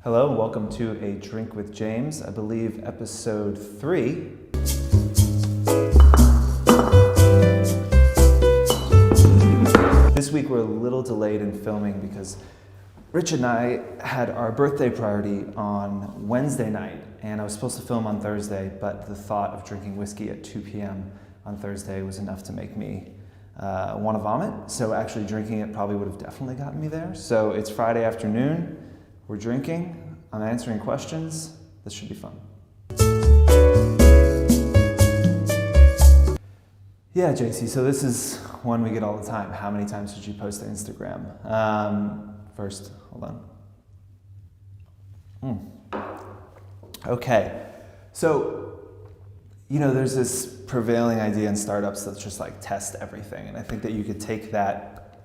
Hello and welcome to A Drink with James, I believe episode 3. This week we're a little delayed in filming because Rich and I had our birthday party on Wednesday night, and I was supposed to film on Thursday, but the thought of drinking whiskey at 2 p.m. on Thursday was enough to make me want to vomit. So actually drinking it probably would have definitely gotten me there. So it's Friday afternoon. We're drinking, I'm answering questions. This should be fun. Yeah, JC, so this is one we get all the time. How many times did you post to Instagram? First, hold on. Okay, so, there's this prevailing idea in startups that's just like test everything. And I think that you could take that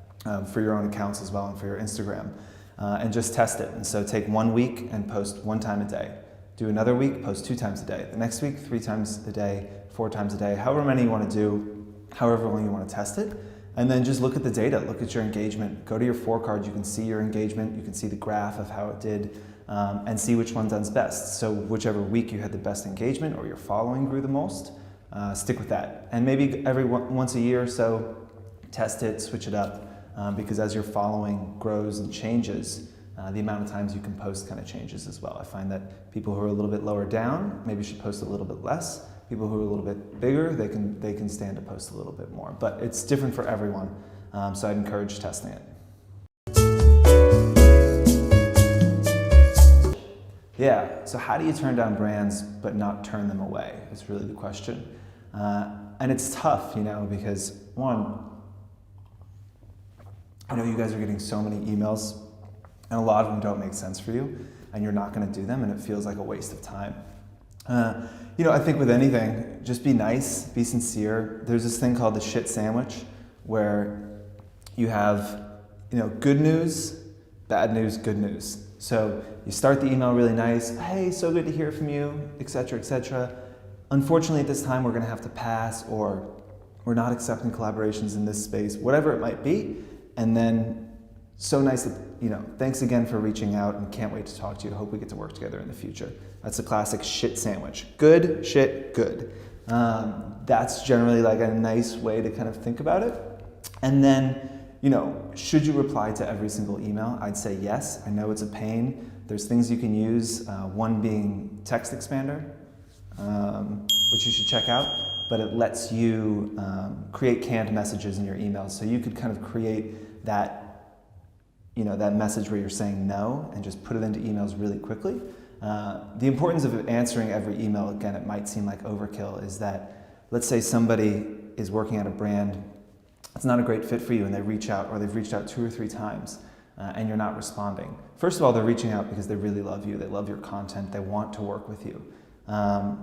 for your own accounts as well and for your Instagram. And just test it. And so take 1 week and post 1 time a day. Do another week, post 2 times a day. The next week, 3 times a day, 4 times a day, however many you want to do, however long you want to test it. And then just look at the data, look at your engagement. Go to your 4 cards, you can see your engagement, you can see the graph of how it did, and see which one does best. So whichever week you had the best engagement or your following grew the most, stick with that. And maybe once a year or so, test it, switch it up. Because as your following grows and changes, the amount of times you can post kind of changes as well. I find that people who are a little bit lower down maybe should post a little bit less. People who are a little bit bigger, they can stand to post a little bit more. But it's different for everyone, so I'd encourage testing it. Yeah, so how do you turn down brands but not turn them away? Is really the question. And it's tough, because one, I know you guys are getting so many emails, and a lot of them don't make sense for you, and you're not going to do them, and it feels like a waste of time. I think with anything, just be nice, be sincere. There's this thing called the shit sandwich, where you have, good news, bad news, good news. So you start the email really nice, hey, so good to hear from you, etc., etc. Unfortunately, at this time, we're going to have to pass, or we're not accepting collaborations in this space, whatever it might be. And then, so nice that, thanks again for reaching out and can't wait to talk to you. Hope we get to work together in the future. That's a classic shit sandwich. Good, shit, good. That's generally like a nice way to kind of think about it. And then, should you reply to every single email? I'd say yes. I know it's a pain. There's things you can use, one being Text Expander, which you should check out. But it lets you create canned messages in your emails. So you could kind of create that, that message where you're saying no and just put it into emails really quickly. The importance of answering every email, again, it might seem like overkill, is that let's say somebody is working at a brand, it's not a great fit for you, and they reach out, or they've reached out 2 or 3 times, and you're not responding. First of all, they're reaching out because they really love you, they love your content, they want to work with you.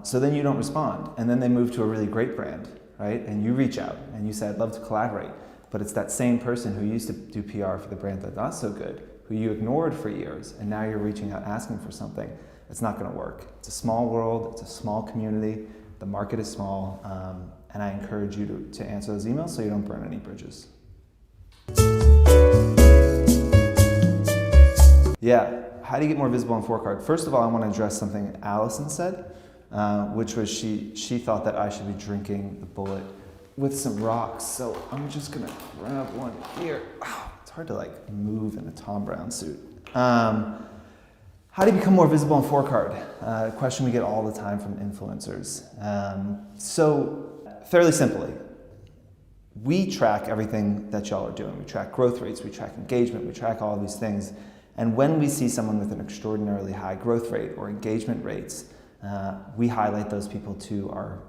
So then you don't respond, and then they move to a really great brand, right? And you reach out and you say, I'd love to collaborate, but it's that same person who used to do PR for the brand that's not so good, who you ignored for years, and now you're reaching out asking for something. It's not going to work. It's a small world, it's a small community, the market is small, and I encourage you to answer those emails so you don't burn any bridges. Yeah. How do you get more visible on 4 card? First of all, I want to address something Allison said, which was she thought that I should be drinking the Bullet with some rocks. So I'm just going to grab one here. It's hard to move in a Tom Brown suit. How do you become more visible on 4 card? A question we get all the time from influencers. So fairly simply, we track everything that y'all are doing. We track growth rates, we track engagement, we track all these things. And when we see someone with an extraordinarily high growth rate or engagement rates, we highlight those people to our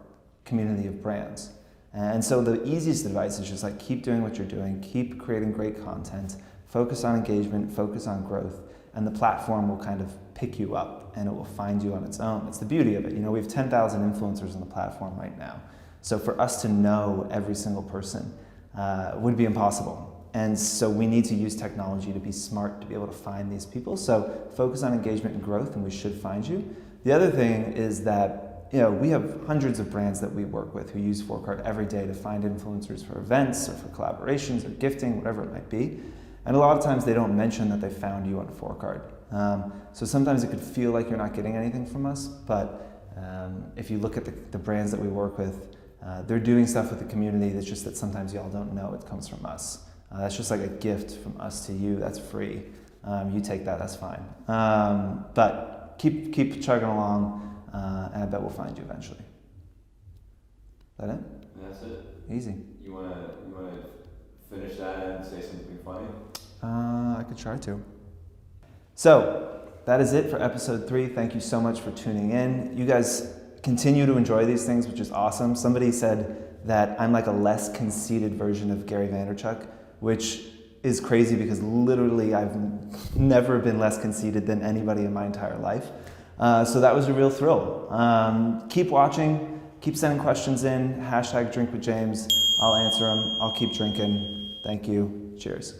community of brands. And so the easiest advice is just keep doing what you're doing, keep creating great content, focus on engagement, focus on growth, and the platform will kind of pick you up and it will find you on its own. It's the beauty of it. We have 10,000 influencers on the platform right now. So for us to know every single person would be impossible. And so we need to use technology to be smart, to be able to find these people. So focus on engagement and growth, and we should find you. The other thing is that we have hundreds of brands that we work with who use 4Card every day to find influencers for events or for collaborations or gifting, whatever it might be. And a lot of times they don't mention that they found you on 4Card. So sometimes it could feel like you're not getting anything from us, but if you look at the brands that we work with, they're doing stuff with the community that's just that sometimes y'all don't know it comes from us. That's just like a gift from us to you. That's free. You take that, that's fine. But keep chugging along, and I bet we'll find you eventually. Is that it? That's it. Easy. You wanna finish that and say something funny? I could try to. So that is it for episode 3. Thank you so much for tuning in. You guys continue to enjoy these things, which is awesome. Somebody said that I'm like a less conceited version of Gary Vaynerchuk, which is crazy because literally I've never been less conceited than anybody in my entire life. So that was a real thrill. Keep watching, keep sending questions in, #DrinkWithJames. I'll answer them. I'll keep drinking. Thank you. Cheers.